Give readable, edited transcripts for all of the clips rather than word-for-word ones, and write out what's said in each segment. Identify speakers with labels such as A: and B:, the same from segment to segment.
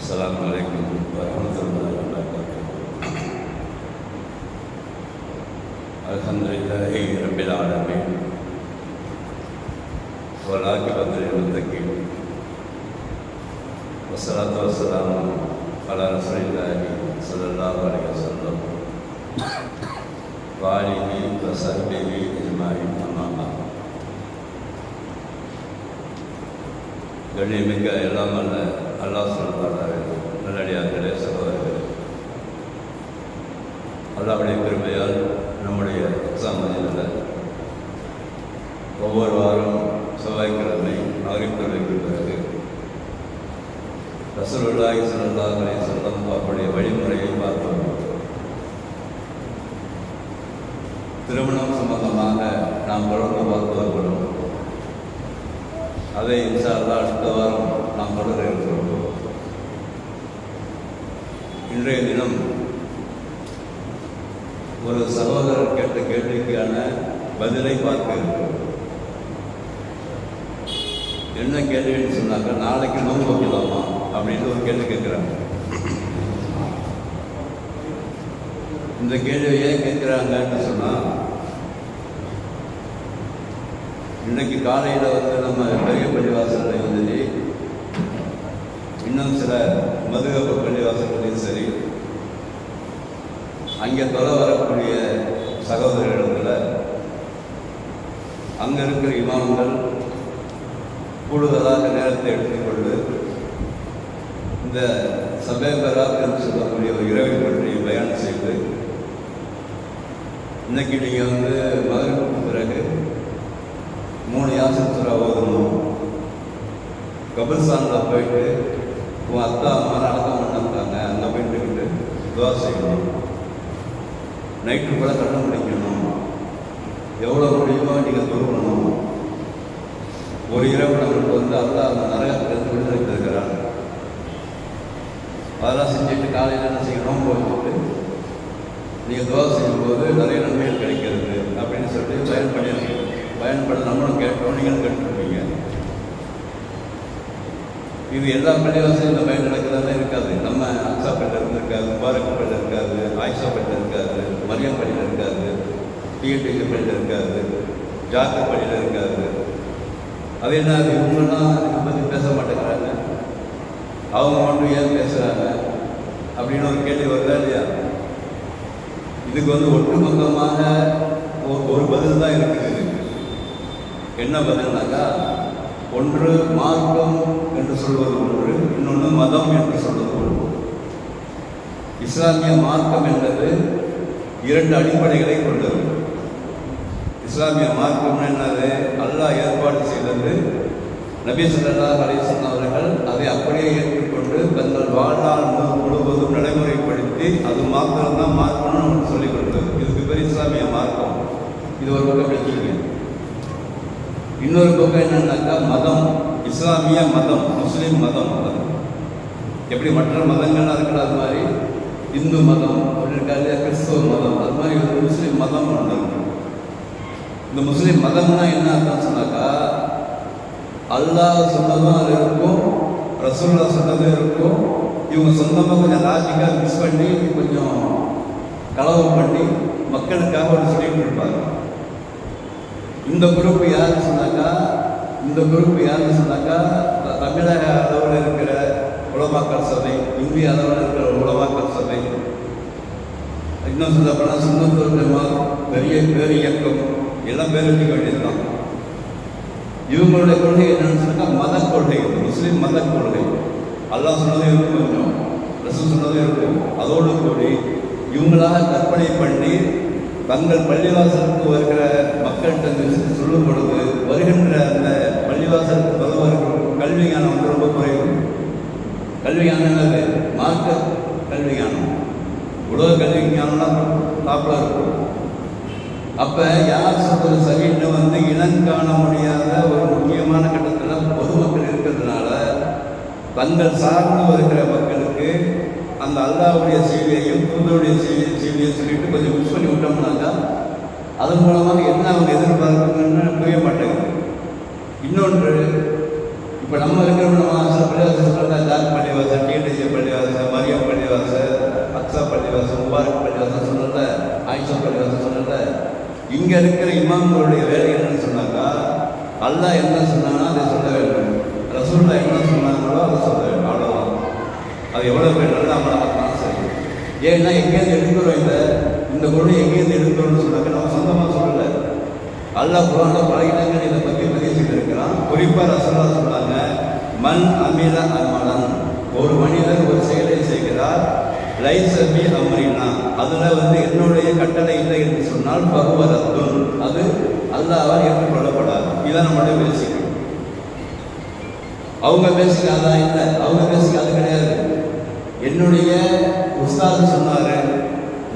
A: السلام عليكم ورحمة الله وبركاته. الحمد لله رب العالمين والعاقبة للمتقين والصلاة والسلام على رسول الله صلى الله عليه وسلم وآله وصحبه أجمعين. أما بعد. கண்ணியமிக்க எல்லாம் அல்ல அல்லாஹ் சொல்கிறார்கள். நல்லடியார்களே, சகோதரர்களே, அல்லாஹ்வுடைய பெருமையால் நம்முடைய எக்ஸாம் மதியில் ஒவ்வொரு வாரம் செவ்வாய்க்கிழமை மகரிப் தொழுகைக்கு பிறகு ரசூலுல்லாஹி ஸல்லல்லாஹு அலைஹி வஸல்லம் அவருடைய வழிமுறையை பார்த்தோம். திருமணம் சம்பந்தமாக நாம் தொடர்ந்து பார்த்து வருகிறோம். அதை இன்ஷா அல்லாஹ் அடுத்த வாரம் நாம் தொடர இருக்கிறோம். இன்றைய தினம் ஒரு சகோதரர் கேட்ட கேள்விக்கான பதிலை பார்க்க இருக்கிறோம். என்ன கேள்வின்னு சொன்னாங்க, நாளைக்கு நோன்பு வைக்கலாமா அப்படின்னு ஒரு கேள்வி கேட்குறாங்க. இந்த கேள்வியை ஏன் கேட்குறாங்கன்னு சொன்னால், இன்றைக்கு காலையில் நம்ம பெரிய பள்ளிவாசல்லையும் சரி, இன்னும் சில மதுகப பள்ளிவாசல்களையும் சரி, அங்கே தொலை வரக்கூடிய சகோதரர்களிடத்தில் அங்கே இருக்கிற இமாம்கள் கூடுதலாக நேரத்தை எடுத்துக்கொண்டு இந்த சபேபராத் என்று சொல்லக்கூடிய ஒரு இரவை பற்றி பயணம் செய்து, இன்னைக்கு நீங்கள் மகரிப்புக்கு பிறகு 3 யாசின் சூரா ஓதணும், கபிர்ஸ்தானில் போயிட்டு உன் அத்தா அம்மா அடக்கம் பண்ணிருக்காங்க, அங்கே போயிட்டுக்கிட்டு துவா செய்யணும், நைட்டு கூட கண்ண முடிக்கணும், எவ்வளோ முடியுமோ நீங்கள் தொழுகணும், ஒரு இரவு நம்மளுக்கு அல்லாஹ் அந்த நரகத்திலிருந்து விடுதலை தருகிறார். அதெல்லாம் செஞ்சுட்டு காலையில் என்ன செய்யணும் போட்டு நீங்கள் துவா செய்யும்போது நிறைய நன்மைகள் கிடைக்கிறது அப்படின்னு சொல்லிட்டு பயன்பட நம்மளும் கேட்டோம், நீங்களும் கேட்டுருப்பீங்க. இது எல்லா பள்ளிவாசலும் பயன் நடக்கிறதா இருக்காது. நம்ம அக்ஸா பள்ளியில் இருந்திருக்காது, முபாரக் பள்ளியில் இருக்காது, ஆயிஷா பள்ளியில் இருக்காது, மரியம் பள்ளியில் இருக்காது, டிஎன்டிசி பள்ளியில் இருக்காது, ஜாக்கர் பள்ளியில் இருக்காது. அது என்ன, அது இவங்கெல்லாம் இதை பற்றி பேச மாட்டேங்கிறாங்க, அவங்க மட்டும் ஏன் பேசுகிறாங்க அப்படின்னு ஒரு கேள்வி வருதா இல்லையா? இதுக்கு ஒட்டுமொத்தமாக ஒரு பதில் தான் இருக்குது. என்ன பதில்னாக்கா, ஒன்று மார்க்கம் என்று சொல்வது ஒன்று, இன்னொன்று மதம் என்று சொல்வது ஒன்று. இஸ்லாமிய மார்க்கம் என்பது 2 அடிப்படைகளை கொண்டது. இஸ்லாமிய மார்க்கம் என்னது? அல்லாஹ் ஏற்பாடு செய்தது. நபி ஸல்லல்லாஹு அலைஹி வஸல்லம் அவர்கள் அதை அப்படியே ஏற்றுக்கொண்டு தங்கள் வாழ்நாள் முழுவதும் நடைமுறைப்படுத்தி அது மாத்திரம்தான் மார்க்கம்னு நமக்கு சொல்லிக் கொடுத்தது. இதுக்கு பேர் இஸ்லாமிய மார்க்கம். இது ஒரு பக்கம் வச்சுக்கோங்க. இன்னொரு பக்கம் என்னன்னாக்கா மதம், இஸ்லாமிய மதம், முஸ்லீம் மதம். எப்படி மற்ற மதங்கள்லாம் இருக்கிற அது மாதிரி இந்து மதம் அப்படி இருக்காது, கிறிஸ்துவ மதம், அது மாதிரி ஒரு முஸ்லீம் மதம் ஒன்று. இந்த முஸ்லீம் மதம்னா என்ன அர்த்தம் சொன்னாக்கா, அல்லாஹ் சொன்னதும் அது இருக்கும், ரசூலுல்லாஹ் சொன்னதும் இருக்கும். இவங்க சொந்தமாக கொஞ்சம் லாஜிக்காக மிக்ஸ் பண்ணி கொஞ்சம் கலவு பண்ணி மக்களுக்காக ஒரு சொல்லிட்டு இருப்பாங்க. இந்த குரூப் யாருன்னு சொன்னாக்கா தமிழக அளவில் இருக்கிற உலமாக்கல் சபை, இந்திய அளவில் இருக்கிற உலமாக்கல் சபை, இன்னும் சொல்லப்போனால் சுன்னத்துல் ஜமாத், பெரிய பேர் இயக்கம், எல்லாம் பேர் வச்சுக்க வேண்டியதுதான். இவங்களுடைய கொள்கை என்னன்னு சொன்னாக்கா மத கொள்கை, முஸ்லீம் மத கொள்கை. அல்லாஹ் சொன்னதும் இருக்கும், கொஞ்சம் ரசூல் சொன்னதும் இருக்கும். அதோடு கூடி இவங்களாக கற்பனை பண்ணி தங்கள் பள்ளிவாசலுக்கு வருகிற மக்கள்கிட்ட சொல்லும் பொழுது வருகின்ற அந்த பள்ளிவாசலுக்கு வருவர்கள் கல்வி ஞானம் ரொம்ப குறைவு. கல்வி ஞானம் என்னது? மார்க்க கல்வி ஞானம். உலக கல்வி ஞானம்லாம் டாப்பில் இருக்கும். அப்போ யார் சொல்வது சரின்னு இனம் காண முடியாத ஒரு முக்கியமான கட்டத்தில் பொதுமக்கள் இருக்கிறதுனால தங்கள் சார்ந்து வருகிற மக்களுக்கு அந்த அல்லாஹ்வுடைய செய்தியையும் தூதருடைய செய்தியையும் சொல்லிட்டு கொஞ்சம் மிஸ் பண்ணி விட்டோம்னாக்கா அதன் மூலமாக என்ன அவங்க எதிர்பார்க்கணும்னு புரிய மாட்டேங்குது. இன்னொன்று, இப்போ நம்ம இருக்கிறவங்க நம்ம பள்ளிவாசல் பார்த்தா ஜாக் பள்ளிவாசல், டிஎன்டிஜே பள்ளிவாசல், மரியம் பள்ளிவாசல், அக்ஸா பள்ளிவாசல், முபாரக் பள்ளிவாசல் சொன்னல, ஆயிஷா பள்ளிவாசல் சொன்னல. இங்கே இருக்கிற இமாம்களுடைய வேலை என்னன்னு சொன்னாக்கா, அல்லாஹ் என்ன சொன்னாங்கன்னா அதை சொல்ல வேண்டும், ரசூலுல்லாஹ் என்ன சொன்னாங்களோ அதை சொல்ல வேண்டும், அவ்வளோதான். அது எவ்வளோ பேர் நல்லா அமலாக சரி. ஏன்னா எங்கேருந்து எடுக்கிறோம், இந்த பொருளை எங்கேருந்து எடுக்கிறோம்னு சொன்னாக்க நம்ம சொந்தமாக சொல்லலை. அல்லாஹ் குர்ஆன்ல பல இடங்கள் இதை பற்றி பதிவு செய்திருக்கிறான். குறிப்பாக ரசூலுல்லாஹ் சொன்னாங்க, மன் அமில அமலன், ஒரு மனிதன் ஒரு செயலை செய்கிறார், லைசபி அம்ரினா, அதில் என்னுடைய கட்டளை இல்லை என்று சொன்னால் பகுவரத்தும், அது அல்லாஹ்வால் ஏற்றுக்கொள்ளப்படாது. இதான் நம்மளுடைய பேசிக். அவங்க பேசிக்க அதான் இல்லை, அவங்க பேசிக்க அது கிடையாது. என்னுடைய உஸ்தாது சொன்னார்,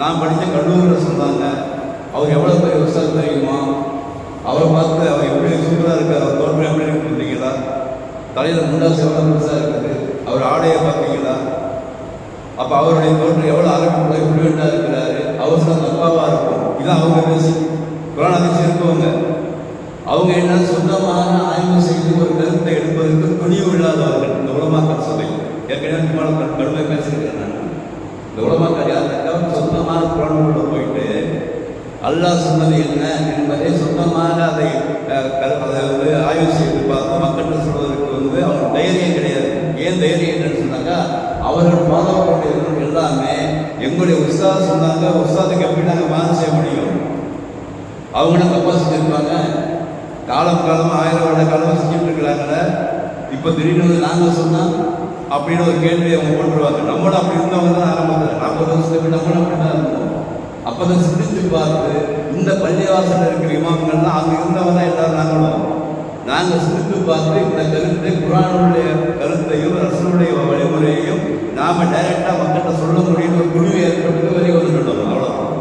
A: நான் படித்த கல்லூரியில் சொன்னாங்க, அவர் எவ்வளோ பெரிய உஸ்தாது தெரியுமா, அவரை பார்த்து அவர் எப்படி சூப்பராக இருக்கார், அவர் தோற்றம் எப்படி இருக்கு பார்த்தீங்களா, தலையில் முண்டாசு எவ்வளோ பெருசாக இருக்குது, அவர் ஆடையை பார்த்தீங்களா, அப்போ அவருடைய தோற்றம் எவ்வளோ ஆரோக்கியமுள்ள ஃப்ளூயண்டாக இருக்கிறாரு, அவர் சொன்ன தப்பாவாக இருக்கும். இதான் அவங்க பேசி குர்ஆன் ஹதீஸ் இருக்கவங்க. அவங்க என்ன சொந்தமாக ஆய்வு செய்து ஒரு கருத்தை எடுப்பதற்கு துணிவு இல்லாதவர்கள் இந்த உலமாக்கல் சபை. ஏற்கனவே கடுமை பேசியிருக்கிறேன் நான். இந்த உலமாக்கல் யாருக்காக சொந்தமாக குர்ஆனுக்குள்ள போயிட்டு அல்லாஹ் சொன்னது என்ன என்பதை சொந்தமாக அதை ஆய்வு செய்து பார்த்து மக்கள்கிட்ட சொல்வதற்கு அவங்க தைரியம் கிடையாது. ஏன் தைரியம் என்னன்னு சொன்னாக்கா, அவர்கள் ஃபாலோ பண்ணுறது எல்லாமே எங்களுடைய உஸ்தாத் சொன்னாங்க, உஸ்தாதுக்கு எப்படி நாங்கள் மாறு செய்ய முடியும், அவங்களும் தப்பா செஞ்சிருப்பாங்க. காலம் 1000 வருட காலம் செஞ்சுட்டு இருக்கிறாங்களே, இப்போ திடீர்னு நாங்கள் சொன்னால் அப்படின்னு ஒரு கேள்வி அவங்க போட்டுருவாங்க. நம்மளும் அப்படி இருந்தவங்க தான் ஆரம்பத்தில் 40 வருஷத்துக்கு நம்மளும் அப்படி தான் இருந்தோம். அப்போ தான் சிந்தித்து பார்த்து இந்த பள்ளிவாசல் இருக்கிற இமாம்கள்லாம் அங்கே இருந்தவங்க தான் எல்லாரும் நாங்கள் சிந்தித்து பார்த்து இந்த கருத்தை குர்ஆனுடைய கருத்தையும் ரசூலுடைய வழிமுறையையும் நாம் டைரெக்டாக மக்கள்கிட்ட சொல்ல முடியும். ஒரு குழுவை ஏற்பட்டு வெளியே வந்துட்டோம், அவ்வளோதான்.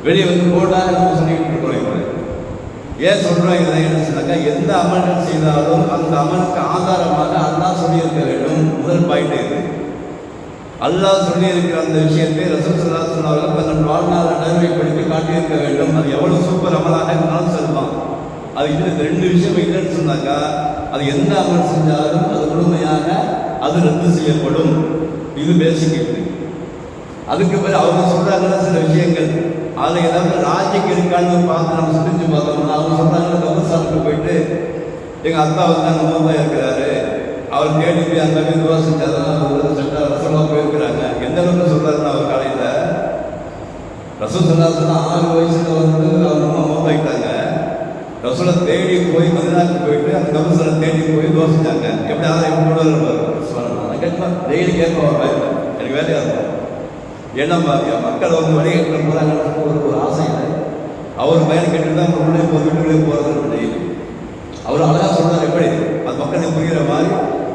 A: வெளியே போட்டால் நம்ம சொல்லிக்கிட்டு இருக்கிறோம். ஏன் சொல்கிறோம் இதை என்ன சொன்னாக்கா, எந்த அமல்கள் செய்தாலும் அந்த அமலுக்கு ஆதாரமாக அல்லாஹ் சொல்லியிருக்க வேண்டும். முதல் பாயிண்ட் இது. அல்லாஹ் சொல்லியிருக்கிற அந்த விஷயத்தை ரசூல் ஸல்லல்லாஹு அலைஹி வஸல்லம் அவர்கள் தங்கள் வாழ்நாளை நடைமுறைப்படுத்தி காட்டியிருக்க வேண்டும். அது எவ்வளோ சூப்பர் அமலாக இருந்தாலும் சொல்லலாம். அது இதில் 2 விஷயம் இல்லைன்னு சொன்னாக்கா, அது எந்த அமல் செஞ்சாலும் அது முழுமையாக அது ரத்து செய்யப்படும். இது பேசிக் இருக்குது. அதுக்கு பிறகு அவங்க சொல்கிறாங்கன்னா சில விஷயங்கள், அதில் ஏதாவது லாஜிக் இருக்கான்னு பார்த்து நம்ம சிந்திச்சு பார்த்தோம்னா, அவங்க சொல்கிறாங்கன்னா கபர்ஸ்தானுக்கு போயிட்டு எங்கள் அத்தா அங்கே மோதா இருக்கிறாரு, அவர் தேடி போய் அங்கே போய் துவா செஞ்சாதான் சட்டா ரசூலாக போயிருக்கிறாங்க. எந்த அளவுக்கு சொல்கிறாருன்னா, அவர் காலையில் ரசூல் ஸல்லல்லாஹு அலைஹி வஸல்லம் 6 வயசுல அவங்க அம்மா மோதாயிட்டாங்க. ரசூலை தேடி போய் மதீனாவுக்கு போயிட்டு அந்த கபர்ஸ்தானை தேடி போய் துவா செஞ்சாங்க. எப்படி எப்படி கூட இருப்பார் கேட்கலாம், டெய்லி கேட்போம், எனக்கு வேலையாக இருக்கும். ஏன்னா மக்கள் வழிகேட்டு போகிறாங்கன்னு ஒரு ஆசையில் அவர் பயன் கேட்டு தான் உள்ளே வீட்டுக்குள்ளே போகிறது டெய்லி. அவர் அழகாக சொல்கிறார், எப்படி அது மக்களுக்கு புரிகிற மாதிரி.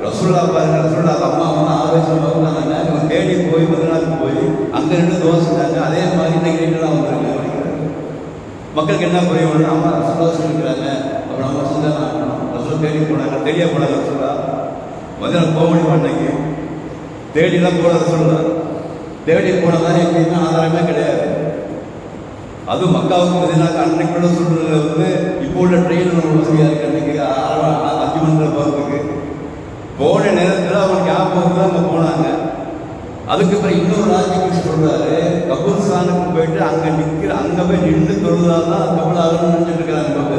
A: ரசூல்லா பாருங்க, ரசூல்லா அது அம்மா 6 வயசுல வந்தாங்க, இவங்க தேடி போய் மதீனாவுக்கு போய் அங்கே 2 தோசை செஞ்சாங்க. அதே மாதிரி இன்னைக்கு ரேட்டெல்லாம் வந்துருக்கு. மக்களுக்கு என்ன புரியும், அம்மா ரசூல்லா சொல்லியிருக்கிறாங்க, அப்புறம் அவங்க செஞ்சாங்க, ரசூலா தேடி போனாங்க, தெரிய போனாங்க. ரசூல்லா மதீனா போக முடியுமா, அன்னைக்கு தேடிலாம் போன ரசூல்லா தேடி போனதான் எப்படின்னா ஆதாரமே கிடையாது. அதுவும் மக்காவுக்கு மதீனாவுக்கு அன்னைக்குள்ள சூழ்நிலை இப்போ உள்ள ட்ரெயின் வசதியாக இருக்கு. அன்னைக்கு 5 மணி நேரம் போகிறதுக்கு போன நேரத்தில் அவங்களுக்கு ஞாபகம் தான் அங்கே போனாங்க. அதுக்கு பிறகு இன்னொரு ராஜ்யக்கு சொல்றாரு, கபூர்ஸ்தானுக்கு போயிட்டு அங்கே போய் நின்று தொழுதாதான் கபூல் ஆகணும்னு நினைச்சிட்டு இருக்கிறாங்க.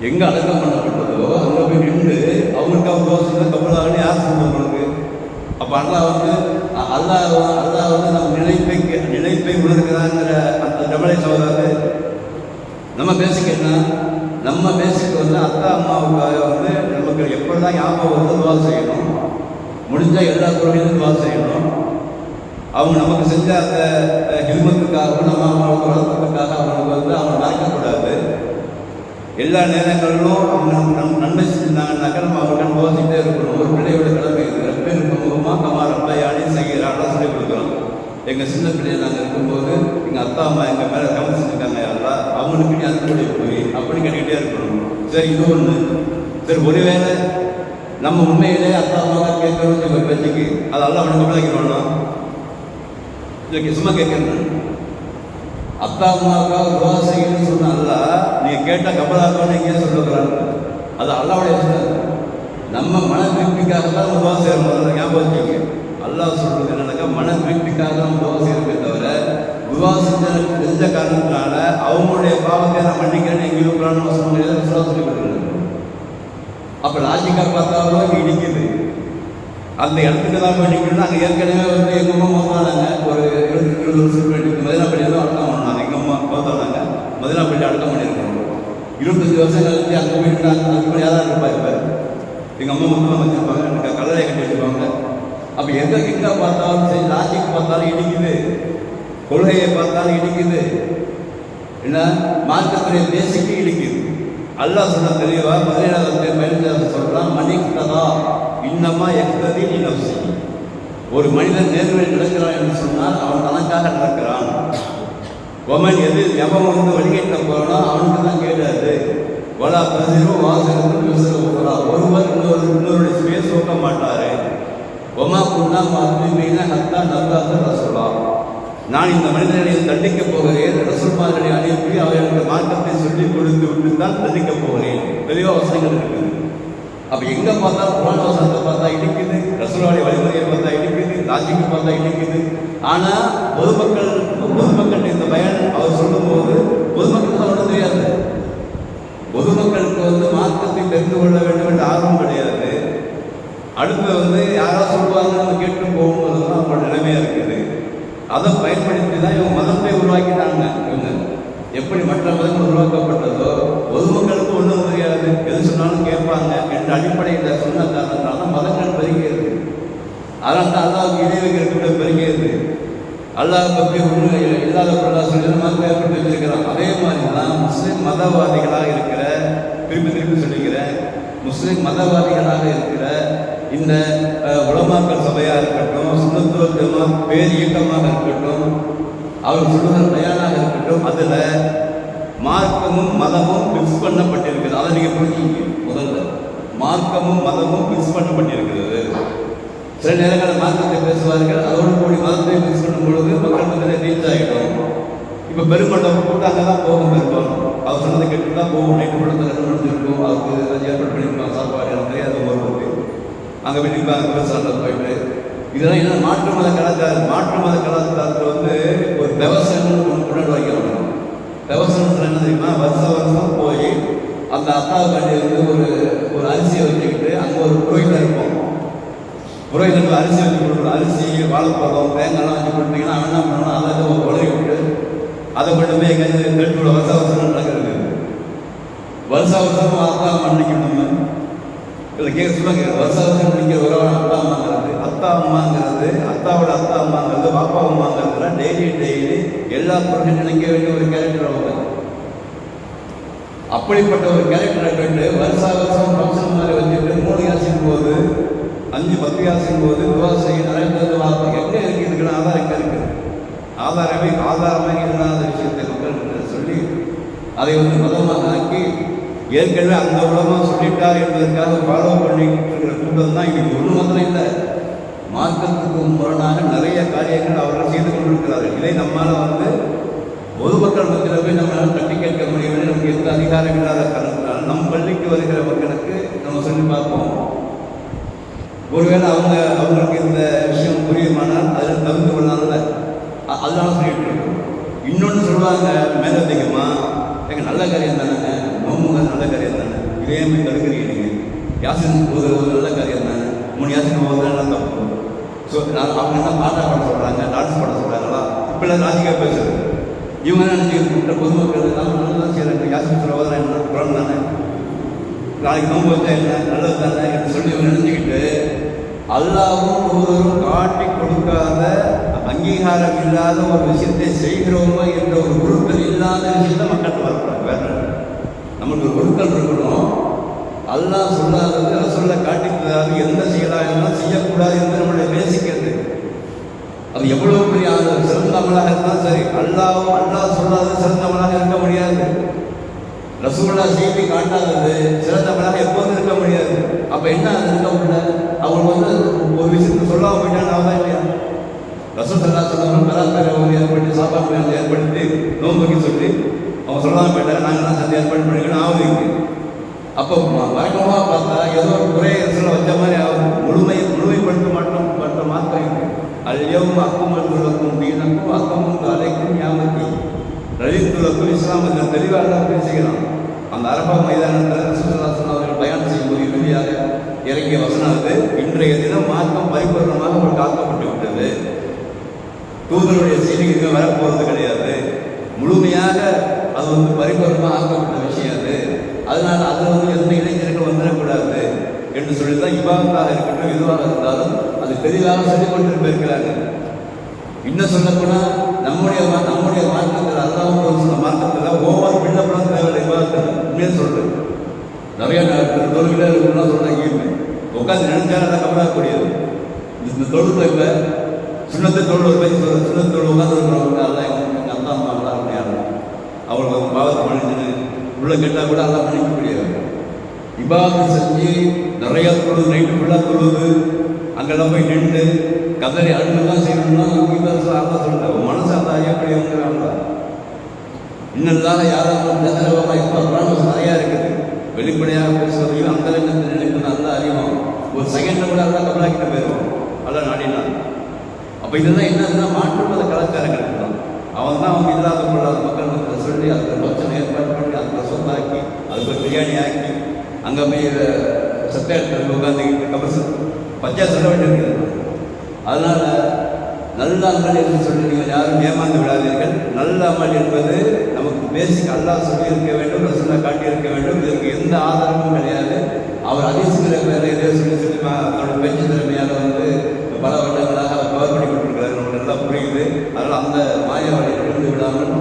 A: எங்கே அடக்கம் பண்ணப்பட்டதோ அங்கே போய் நின்று அவங்களுக்கு அவங்க தோசை கபூல் ஆகணும்னு யார் சொல்லுவாங்க. அப்போ அல்லாஹ் நம்ம நினைப்பை உணர்கிறாங்கிற அந்த டபலை சோதாது நம்ம பேசிக்க என்ன, நம்ம பேசிக்க அத்தா அம்மாவுக்காக நமக்கு எப்படிதான் ஞாபகம் துவா செய்யணும். முடிஞ்சால் எல்லா குழந்தைகளும் துவா செய்யணும். அவங்க நமக்கு செஞ்ச அந்த ஹில்மத்துக்காக நம்ம அவங்களுக்கு வளர்த்ததுக்காக அவங்களுக்கு அவங்க மறைக்கக்கூடாது. எல்லா நேரங்களிலும் அவங்க நன்மை செஞ்சாங்கன்னாக்கா நம்ம அவங்களுக்கு துவாசிக்கிட்டே இருக்கணும். ஒரு பிள்ளையோட கடமை இது. பேருக்கு முகமாக கமா ரொம்ப யானே செய்கிறான்னு சொல்லி கொடுக்குறோம். எங்கள் சின்ன பிள்ளையை நாங்கள் இருக்கும்போது எங்கள் அத்தா அம்மா எங்கள் மேலே கவனம் செஞ்சுருக்காங்க, யாரா அவங்களுக்கு நீ அதுக்குள்ளே போய் அப்படி கேட்டுக்கிட்டே இருக்கணும். சரி, இது ஒன்று. சரி, ஒருவேளை நம்ம உண்மையிலே அத்தா அம்மா கேட்கணும் எங்கள் பேச்சுக்கு அது எல்லாம் அவனுக்கு விளைக்கிறோம். இல்லை சும்மா கேட்கணும். அத்தா அம்மாவுக்காக துவா செய்யணும்னு சொன்னால நீங்கள் கேட்டால் கபலாக்கணும்னு எங்கேயே சொல்லுகிறாங்க. அது அது அல்லாவுடைய விஷயம். நம்ம மன திருப்திக்காக தான் நம்ம துவா செய்யணும். ஞாபகம் வச்சுக்கோங்க. அல்லாஹ் சொல்றது என்னன்னாக்கா மன திருப்திக்காக தான் துவா செய்யறமே தவிர துவா செஞ்ச காரணத்தினால அவங்களுடைய பாவத்தை நான் மன்னிக்கிறேன்னு எங்கேயும் புராண வசனம் சொல்லி கொடுக்குறது. அப்போ லாஜிக்காக பார்த்தாலும் இடிக்குது. அந்த இடத்துக்கு தான் போய் நிற்கணும். அங்கே ஏற்கனவே வந்து எங்கள் அம்மா மோதானாங்க. ஒரு 20 வருஷத்துக்கு வேண்டிய மதினாப்பள்ளி தான் அடக்கம் பண்ணாங்க. எங்கள் அம்மா மோதானாங்க. மதினாப்பள்ளி அடக்கம் பண்ணியிருக்கோம். 25 வருஷம் கழிச்சு அங்கே போயிட்டு அதுக்கு முன்னாடி யாராக இருப்பா இருப்பார். எங்கள் அம்மா மொத்தமாக வச்சுருப்பாங்க. எனக்கு கல்லறை கட்டி வச்சுருப்பாங்க. அப்போ எங்கே பார்த்தாலும் சரி, லாஜிக் பார்த்தாலும் இடிக்குது, கொள்கையை பார்த்தாலும் இடிக்குது, என்ன மார்க்கத்துடைய பேசிக்கு இடிக்குது. அல்லாஹ் சொன்ன தெளிவா 17 சொல்றான், மணிக்கதா இன்னமா எக்ததி நஃப்ஸி. ஒரு மனிதன் நேர்வழி நடக்கிறான் என்று சொன்னால் அவன் தனக்காக நடக்கிறான். ஒமன் எவன் வந்து வழிகேட்ட போறானோ அவனுக்கு தான் கேட்டாது. வலா பிரசிரும் வாசகத்தும் விசரா. ஒருவர் இன்னொருடைய ஸ்பேஸ் ஓக்க மாட்டாரு. ஒமா குன்னா மீன ஹத்தா நல்லாத ரசூலா. நான் இந்த மனிதர்களை தண்டிக்கப் போகிறேன். ரசூல்மார்களை அனுப்பி அவர்களுக்கு மார்க்கத்தை சொல்லிக் கொடுத்து விட்டு தான் தண்டிக்கப் போகிறேன். தெளிவாக வசனங்கள் இருக்குது. அப்போ எங்கே பார்த்தா புராண வசனத்தை பார்த்தா இடிக்குது, ரசூலுடைய வழிமுறையை பார்த்தா இடிக்குது, லாஜிக்கு பார்த்தா இடிக்குது. ஆனால் பொதுமக்கள் இந்த பயன் அவர் சொல்லும்போது பொதுமக்களுக்கு ஒன்றும் தெரியாது. பொதுமக்களுக்கு வந்து மார்க்கத்தை தெரிந்து கொள்ள வேண்டும் என்ற ஆர்வம் கிடையாது. அடுத்து வந்து யாரோ சொல்லுவாங்கன்னு கேட்டு போகும்போது தான் அவங்களோட நிலைமையாக இருக்குது. அதை பயன்படுத்தி தான் இவங்க மதத்தை உருவாக்கிட்டாங்க. இவங்க எப்படி மற்ற மதங்கள் உருவாக்கப்பட்டதோ பொதுமக்களுக்கு ஒன்றும் தெரியாது, எது சொன்னாலும் கேட்பாங்க என்ற அடிப்படையில் சொன்ன காரணத்தினால மதங்கள் பெருகிறது. அதனால் தான் அல்லாஹ்வுக்கு இணை வைக்கிற பெருகிறது. அல்லாஹ் பற்றி ஒன்று இல்லாத பொருளாக சொல்லி மாதிரி ஏற்பட்டு வச்சிருக்கிறான். அதே மாதிரி தான் முஸ்லீம் மதவாதிகளாக இருக்கிற, திருப்பி சொல்லிக்கிறேன், முஸ்லீம் மதவாதிகளாக இருக்கிற இந்த உலமாக்கல் சபையாக இருக்கட்டும், சுன்னத்துல் ஜமாத் பேர் இயக்கமாக இருக்கட்டும், அவர் சொல்லுகிற பயானாக இருக்கட்டும், அதில் மார்க்கமும் மதமும் மிக்ஸ் பண்ணப்பட்டிருக்கிறது. அதை நீங்கள் புரிஞ்சுங்க. முதல்ல மார்க்கமும் மதமும் மிக்ஸ் பண்ணப்பட்டிருக்கிறது. சில நேரங்களில் மார்க்கத்தை பேசுவார்கள், அதோடு கூடி மதத்தை மிக்ஸ் பண்ணும் பொழுது மக்கள் மத்தியில் ரீச் ஆகிடும். இப்போ பெருமட்டம் போட்டு அங்கே தான் போகும். பெரும்பாலும் அவர் சொன்னதை கேட்டு தான் போகும். நைட்டு பொழுது 2 மணி இருக்கும். அவருக்கு ஏதாச்சும் ஏற்பாடு பண்ணியிருப்பாங்க, சாப்பாடு எனக்கு தெரியாது. போகிறது அங்கே போயிட்டு அங்கே பேசுகிறாங்க போயிட்டு. இதெல்லாம் என்ன மாற்று மத கலாச்சாரம். மாற்று மத கலாச்சாரத்தில் வந்து ஒரு விவசாயம் ஒன்று கொண்டாடு வைக்கணும். விவசாயத்தில் என்ன தெரியுமா, வருஷம் போய் அந்த அத்தாவுக்காண்டி வந்து ஒரு அரிசியை வச்சுக்கிட்டு அங்கே ஒரு புரோகிதர் இருப்போம். புரோகிதர்கள் அரிசி வச்சு கொடுக்கணும். அரிசி, வாழைப்பழம், தேங்காய்லாம் வச்சு கொடுத்தீங்கன்னா அவன் என்ன பண்ணணும், அதை உலகி விட்டு அதை கொண்டு போய் எங்கேயாவது கெட்டு வருஷம் நடக்கிறது. வருஷம் அப்பா அம்மா நினைக்கணும். இல்லை கேட்க சொல்லுவாங்க, வருஷம் நினைக்கிற ஒரு அப்பா அம்மாங்கிறது, அத்தா அம்மாங்கிறது, அத்தாவோட அத்தா அம்மாங்கிறது, பாப்பா அம்மாங்கிறதுலாம் டெய்லி எல்லா பொருளும் நினைக்க வேண்டிய ஒரு கேரக்டர் அவங்க. அப்படிப்பட்ட ஒரு கேரக்டரை கண்டு வருஷம் ஃபங்க்ஷன் மாதிரி வச்சுட்டு 3 யாசிக்கும் போது 5-10 யாசிக்கும் போது துவா செய்ய நிறைய பேர் வார்த்தை எங்கே இருக்குது, இதுக்குன்னு ஆதாரம் எங்கே இருக்குது? ஆதாரமாக இல்லாத விஷயத்தை மக்கள் சொல்லி அதை வந்து மதமாக ஆக்கி ஏற்கனவே அந்த உலகம் சொல்லிட்டார் என்பதற்காக ஃபாலோ பண்ணிட்டு இருக்கிற கூட்டம் தான் இன்னைக்கு ஒன்று மாத்திரம் இல்லை. மார்க்கத்துக்கு முரணாக நிறைய காரியங்கள் அவர்கள் செய்து கொண்டிருக்கிறார்கள். இதை நம்மளால் வந்து பொதுமக்கள் மத்தியில் போய் நம்மளால் தட்டி கேட்க முடியவில்லை. நமக்கு எந்த அதிகாரம் இல்லாத காரணத்தினால் நம் பள்ளிக்கு வருகிற மக்களுக்கு நம்ம சொல்லி பார்ப்போம். ஒருவேளை அவங்களுக்கு இந்த விஷயம் புரியுமானால் அதில் தவிர்த்து கொள்ளாத அதெல்லாம் சொல்லிட்டு இருக்கோம். இன்னொன்று சொல்லுவாங்க மேலதிகமாக, எங்கள் நல்ல காரியம் தானேங்க, நோம்புங்க நல்ல காரியம் தானே, இதே மாதிரி தடுக்கிறீங்க நீங்கள், யாசின் ஒரு நல்ல காரியம் தானே, 3 யாசின் போகுதுன்னா தப்பு. ஸோ அவங்க என்ன பாட்டா பாட சொல்கிறாங்க, டான்ஸ் பாட சொல்கிறாங்களா, இப்பெல்லாம் ராஜிக்காக பேசுறது. இவங்க என்ன நினச்சிக்கிட்டு பொதுமக்கள் நம்ம நல்லதான் செய்கிறாங்க, யாசின் சொல்லுவதா என்ன புறம் தானே, நாளைக்கு நோம்பு வச்சா என்ன நல்லது தானே என்று சொல்லி இவங்க நினச்சிக்கிட்டு அல்லாவும் ஒருவரும் காட்டி கொடுக்காத, அங்கீகாரம் இல்லாத ஒரு விஷயத்தை செய்கிறோமோ என்ற ஒரு ஒழுக்கல் இல்லாத விஷயத்தை மக்கள் வரக்கூடாது. வேற நமக்கு ஒரு ஒழுக்கல் இருக்கணும். அல்லாஹ் சொல்லாதது ரசூலை காட்டித்ததாவது எந்த செயலாக இருந்தாலும் செய்யக்கூடாது என்று நம்மளை நேசிக்கிறது. அது எவ்வளவு பெரிய சிறந்த அமலாக இருந்தாலும் சரி, அல்லாஹ் சொல்லாதது சிறந்த அமலாக இருக்க முடியாது. ரசூலுல்லாஹ் செய்தி காட்டாதது சிறந்த அமலாக எப்போதும் இருக்க முடியாது. அப்போ என்ன அது இருக்க முடியாது? அவங்க வந்து ஒரு விஷயத்தை சொல்லாம போயிட்டாங்க, அவதான் இல்லையா? ரசூல் ஸல்லல்லாஹு அலைஹி வஸல்லம் பராத்தரை ஏற்படுத்தி, சாப்பாடு ஏற்படுத்தி, நோன்புக்கு சொல்லி அவங்க சொல்லாமல் போயிட்டாங்க, நாங்கள்லாம் சந்தை ஏற்பாடு பண்ணிக்கணும் ஆகுதுங்க. அப்போ அப்போ வழக்கமாக பார்த்தா ஏதோ ஒரு குறை சொல்ல வச்ச மாதிரி முழுமைப்படுத்த மாத்திரம் இருக்கு. அல்யவும் அக்குமல்களுக்கும் வீணக்கும் அக்கமும் அலைக்கும் ஞாபகி ரலித்துலக்கும் இஸ்லாமத்தில் தெளிவாக பேசுகிறான். அந்த அரபா மைதானத்தில் ரசூலுல்லாஹி அவர்கள் பயன் செய்யும்போது இறுதியாக இறங்கிய வசனம் அது, இன்றைய தினம் மார்க்கம் பரிபூர்ணமாக ஒரு காக்கப்பட்டு விட்டது. தூதருடைய செய்திக்கு வரப்போவது கிடையாது, முழுமையாக அது பரிபூர்ணமாக ஆக்கப்பட்ட விஷயம் அது. அதனால அதில் எந்த இளைஞர்கள் வந்துடக்கூடாது என்று சொல்லிதான் இபாதத்தாக இருக்கட்டும் எதுவாக இருந்தாலும் அது பெரிதாக சொல்லிக் கொண்டு போயிருக்கிறாங்க. இன்னும் சொல்லப்போனால் நம்முடைய மார்க்கத்தில் அல்லாஹ் சொன்ன மார்க்கத்தில் ஒவ்வொரு விண்ணப்பம் தேவையில்லை. இபாதத்தில் உண்மையாக சொல்றேன், நிறைய தொழில்களே இருக்குன்னா சொல்றாங்க, உட்காந்து நினைச்சாலும் அதை கவலைக்கூடியது. இந்த தொழில் இப்போ சுண்ணத்தை தொழில் பற்றி சொல்ற சுண்ணத்தை தொழில் உட்காந்து இருக்கிறவங்க அல்ல எங்கள் அல்லா அம்மாவெல்லாம் அப்படியாது அவங்களுக்கு பாவத்தை பண்ணிச்சுன்னு உள்ள கேட்டால் கூட எல்லாம் பண்ணிக்க முடியாது. இபாதத்தை செஞ்சு நிறைய தொழுது, நைட்டு ஃபுல்லாக தொழுது, அங்கெல்லாம் போய் நின்று கதறி அழுதுலாம் செய்யணும்னா அல்லா சொல்லிட்டாங்க. மனசு அந்த ஐயப்படியவங்க இன்னும் யாரும் நிறையா இருக்குது. வெளிப்படையாக பேசுவதையும் அந்த இடத்தில் நினைப்பது நல்ல அறிவோம். ஒரு செகண்ட்ல கூட எல்லாம் கபலாக்கிட்டு போயிடுவோம் அல்ல நாடினா. அப்போ இதெல்லாம் என்னதுன்னா மாற்றுமத கலாச்சாரங்கள் தான். அவன் தான் அவங்க இல்லாத பொருளாத மக்கள் சொல்லி அதுக்கு பிரச்சனை ஏற்பாடு பண்ணி அதுக்கு சொந்தாக்கி அதுக்கு பிரியாணி ஆக்கி அங்கே போய் சத்த இடத்துல உட்காந்துக்கிட்டு கபசு பச்சா சொல்ல வேண்டியிருக்கிறது. அதனால் நல்ல அமல் என்று சொல்லி நீங்கள் யாரும் ஏமாந்து விடாதீர்கள். நல்ல அமல் என்பது நமக்கு பேசிக் அல்லாஹ் சொல்லி இருக்க வேண்டும், ரசூலா காட்டியிருக்க வேண்டும். இதற்கு எந்த ஆதாரமும் கிடையாது. அவர் அதிசயங்களை வேறு எதோ சொல்லி அவருடைய பேச்சு திறமையாக பல வருடங்களாக அவர் கவர் பண்ணி கொண்டிருக்கிறார். நமக்கு நல்லா புரியுது. அதனால் அந்த மாயவரை இருந்து விடாமல்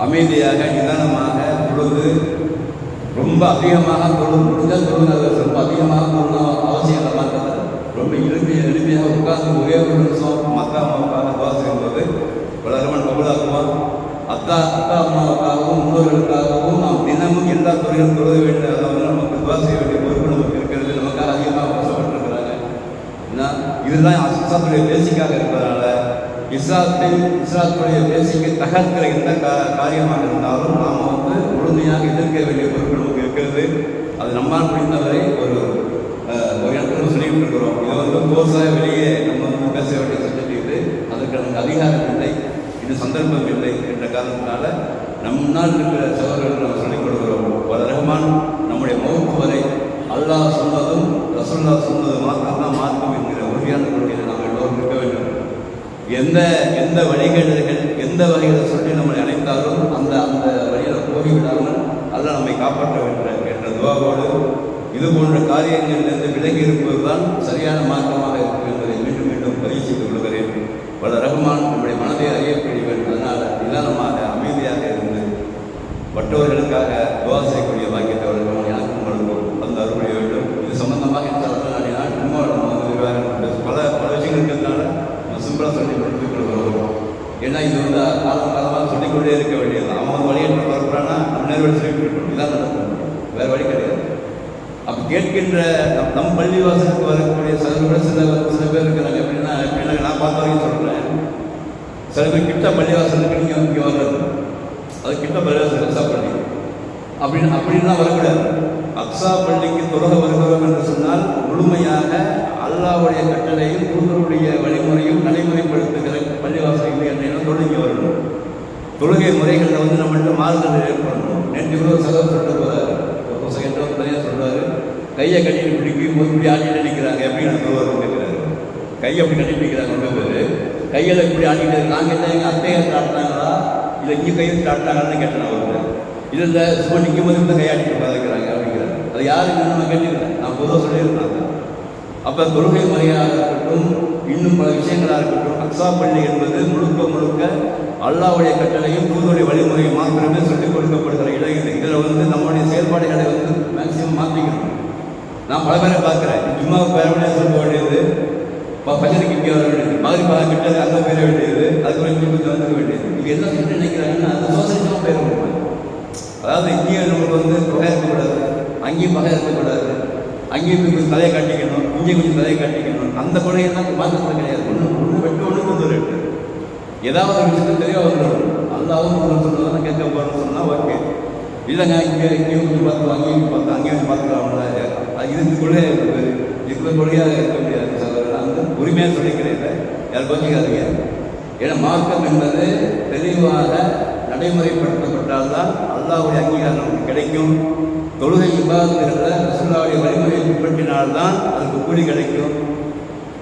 A: அமைதியாக நிதானமாக தொழுது, ரொம்ப அதிகமாக முடிஞ்சால் தொழுது, ரொம்ப அதிகமாக தொழுதும் அவசியம் இல்லை. மாற்றத்தில் ரொம்ப எளிமையாக உட்கார்ந்து ஒரே ஒரு நிமிஷம் மக்கா அம்மாவுக்காக துவா செய்யும்போது வளரமன் கபூலாக்குவான். அத்தா அம்மாவுக்காகவும் முன்னோர்களுக்காகவும் நாம் தினமும் எல்லா துறையிலும் தொழுத வேண்டும். அதாவது நமக்கு துவா செய்ய வேண்டிய பொறுப்பு நமக்கு இருக்கிறது. நமக்காக அதிகமாக கஷ்டப்பட்டுருக்கிறாங்க. ஏன்னா இதெல்லாம் இஸ்லாத்துடைய பேசிக்காக இருப்பதனால இஸ்லாத்துடைய பேசிக்கை தகர்க்கிற எந்த காரியமாக இருந்தாலும் நாம் முழுமையாக எதிர்க்க வேண்டிய பொறுப்பு நமக்கு இருக்கிறது. அது நம்மால் முடிந்தவரை ஒரு இடத்துல சொல்லிட்டு இருக்கிறோம். இதை கோர்ஸாக வெளியே நம்ம பேச வேண்டிய சப்ஜெக்ட் இது. அதுக்கு நமக்கு அதிகாரம் இல்லை, இது சந்தர்ப்பம் இல்லை என்ற காரணத்தினால நம் முன்னால் இருக்கிற சகோதரர்கள் நம்ம சொல்லிக் கொடுக்கிறோம். பல ரஹ்மான் நம்முடைய மௌத்து வரை அல்லாஹ் சொன்னதும் ரசூலுல்லாஹ் சொன்னதும் மாத்திரம் மார்க்கம் என்கிற உறுதியான கொள்கையில் நாம் எல்லோரும் இருக்க வேண்டும். எந்த வழிகேடுகள் எந்த வகையில் சொல்லி நம்மளை அழைத்தாலும் அந்த வழியில் போய்விடாமல் அல்லாஹ் நம்மை காப்பாற்ற வேண்டும் என்ற துவாவோடு இது போன்ற காரியங்களிலிருந்து விலகி இருப்பதுதான் சரியான மார்க்கமாக இருக்கும் என்பதை மீண்டும் மீண்டும் பதிவு செய்து கொள்கிறேன். பல ரஹ்மான் நம்முடைய மனதை அறியக்கூடியவன். அதனால் நிதானமாக அமைதியாக இருந்து மற்றவர்களுக்காக துவா செய்யக்கூடிய பாக்கியத்தை அவர்கள் எனக்கும் வழங்கும் அந்த அருளை வேண்டும். இது சம்பந்தமாக இந்த நாடினால் பல விஷயங்கள் இருக்கிறதுனால நம்ம சிம்பிளாக சொல்லி கொடுத்துக் கொள்கிறோம். ஏன்னா இது காலமாக சொல்லிக்கொண்டே இருக்க வேண்டியது. அவன் வழியில் வரப்படானா நம்ம நேர்வழி சொல்லிட்டு இருக்கணும். இதான் நடக்கும், வேறு வழி கிடையாது. அப்போ கேட்கின்ற நம் பள்ளிவாசலுக்கு வரக்கூடிய சில பேர் இருக்கிறாங்க. எப்படின்னா நான் பார்த்த வரைக்கும் சொல்கிறேன், சில பேர் கிட்ட பள்ளிவாசலுக்கு நீங்கள் இங்கே வர்றது, அது கிட்ட பள்ளிவாசல் அக்ஸா பள்ளி அப்படின்லாம் வரக்கூடாது. அக்ஸா பள்ளிக்கு தொழுக வருகிறோம் என்று சொன்னால் முழுமையாக அல்லாஹ்வுடைய கட்டளையும் தூதருடைய வழிமுறையும் நடைமுறைப்படுத்துகிற பள்ளிவாசல் இல்லை என்றாலும் தொழுகை வரணும். தொழுகை முறைகளில் நம்மள்கிட்ட மாறுதல் ஏற்படணும். நேற்று கூட சகோதரர் சொல்லிட்டு போகிறார், செகண்ட் தனியாக சொல்கிறாரு, கையை கட்டிட்டு பிடிக்கும் போது இப்படி ஆடிட்டு நிற்கிறாங்க. எப்படி நான் கேட்குறாரு, கையை அப்படி கட்டிட்டு நிற்கிறாங்க. ரொம்ப பேர் கையில் இப்படி ஆடிட்டு நாங்கள் என்ன எங்கள் அத்தையை ஆட்டினாங்களா இல்லை இங்கே கையை ஆட்டினாங்கன்னு கேட்டேன். அவருக்கு இதில் சும்மா நிற்கும் போது இந்த கையாடிட்டு பாதிக்கிறாங்க அப்படிங்கிறாங்க. அது யாருக்கு நம்ம கேட்டுக்கிறேன், நான் பொதுவாக சொல்லியிருந்தாங்க. அப்போ தொழுகை முறையாக இருக்கட்டும், இன்னும் பல விஷயங்களாக இருக்கட்டும், அக்ஸா பள்ளி என்பது முழுக்க அல்லாஹ்வுடைய கட்டளையும் தூதருடைய வழிமுறையும் மாத்திரமே சொல்லிக் கொடுக்கப்படுகிற இடம் இது. இதில் நம்முடைய செயல்பாடுகளை மேக்சிமம் மாற்றிக்கணும். நான் பல பேரை பார்க்குறேன், சும்மா பேரவனே சொல்ல வேண்டியது, பச்சனைக்கு இங்கே வர வேண்டியது, மாதிரி கிட்ட அங்கே போயிட வேண்டியது, அதுக்கு கொஞ்சம் வந்துக்க வேண்டியது. இது என்ன சொல்லி நினைக்கிறாங்கன்னா அது சோசலிசமாக போயிடும். அதாவது இங்கேயும் நமக்கு பகை இருக்கக்கூடாது, அங்கேயும் பகை இருக்கக்கூடாது, அங்கேயும் கொஞ்சம் தலையை காட்டிக்கணும், இங்கேயும் கொஞ்சம் தலையை காட்டிக்கணும். அந்த கொள்கையெல்லாம் மாற்றப்பட கிடையாது. ஒன்று வெட்டு ஒன்று கொண்டு ரெட்டு ஏதாவது ஒரு விஷயத்தை தெரிய வந்துடும். அல்லாவும் சொன்னதான் கேட்க போகிறோம்னு சொன்னால் ஓகே. இல்லைங்க இங்கே வந்து பார்த்து அங்கேயும் பார்த்து அங்கேயும் வந்து பார்த்துக்கலாம்ல இதுக்குள்ளே இதுக்குள்ள கொள்கையாக இருக்க முடியாது சார். நான் வந்து உரிமையாக சொல்லிக்கிறேன், யார் கோச்சிக்காதீங்க. ஏன்னா மார்க்கம் என்பது தெளிவாக நடைமுறைப்படுத்தப்பட்டால்தான் அல்லாஹ்வுடைய அங்கீகாரம் நமக்கு கிடைக்கும். தொழுகை இபாதத்துகளில் ரசூலுல்லாஹ்வுடைய வழிமுறையை பின்பற்றினால்தான் அதுக்கு கூலி கிடைக்கும்.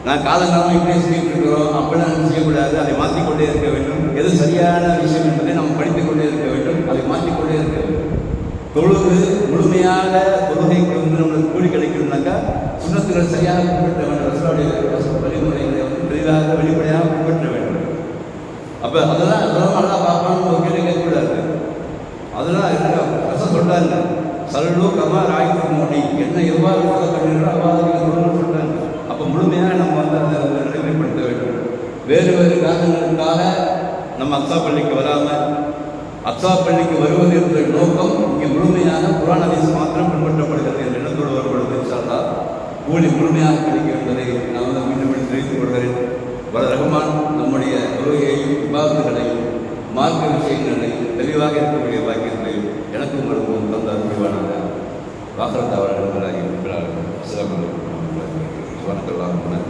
A: நான் காலங்காலம் இப்படியே செய்துட்டு இருக்கிறோம், அப்படிலாம் செய்யக்கூடாது, அதை மாற்றிக்கொண்டே இருக்க வேண்டும். எது சரியான விஷயம் என்பதை நம்ம படித்துக் கொண்டே இருக்க வேண்டும், அதை மாற்றிக்கொண்டே இருக்க வேண்டும். தொழுது முழுமையாக தொழுகைக்கு வந்து நம்மளுக்கு கூலி கிடைக்கணும்னாக்கா சுன்னத்துகள் சரியாக பின்பற்ற வேண்டும். ரசூலுல்லாஹ்வுடைய வழிமுறைகளை வந்து தெளிவாக வெளிப்படையாக பின்பற்ற வேண்டும். அப்போ அதெல்லாம் நல்லா பார்க்கணும்னு ஒரு கேள்வி கேட்கக்கூடாது. அதெல்லாம் ரசம் சொல்கிறாங்க, சல்லு கமார் ஆய்வு மோடி என்ன எவ்வாறு சொல்ல பண்ணுறோ அவ்வாறு நீங்கள் சொல்கிறாங்க. அப்போ முழுமையாக நம்ம வந்து அதை நடைமுறைப்படுத்த வேண்டும். வேறு காரணங்களுக்காக நம்ம அக்ஸா பள்ளிக்கு வராமல், அக்ஸா பள்ளிக்கு வருவது என்ற நோக்கம் இங்கே முழுமையாக குர்ஆன் ஹதீஸ் மாத்திரம் பின்பற்றப்படுகிறது என்ற எண்ணத்தோடு வரும்பொழுது இன்ஷா அல்லாஹ் கூலி முழுமையாக கிடைக்கும் என்பதை நான் வந்து மீண்டும் தெரிவித்துக் கொள்கிறேன். வல ரஹ்மான் நம்முடைய தொழுகையையும் இபாதத்துகளையும் மார்க்க விஷயங்களையும் தெளிவாக இருக்கக்கூடிய பாக்கியங்களையும் எனக்கும் உங்களுக்கும் தந்த முடிவானாக வாகரத்தாவர்களாகி இருக்கிறார்கள். அஸ்ஸலாமு அலைக்கும் வரஹ்மத்துல்லாஹி வபரகாத்துஹு.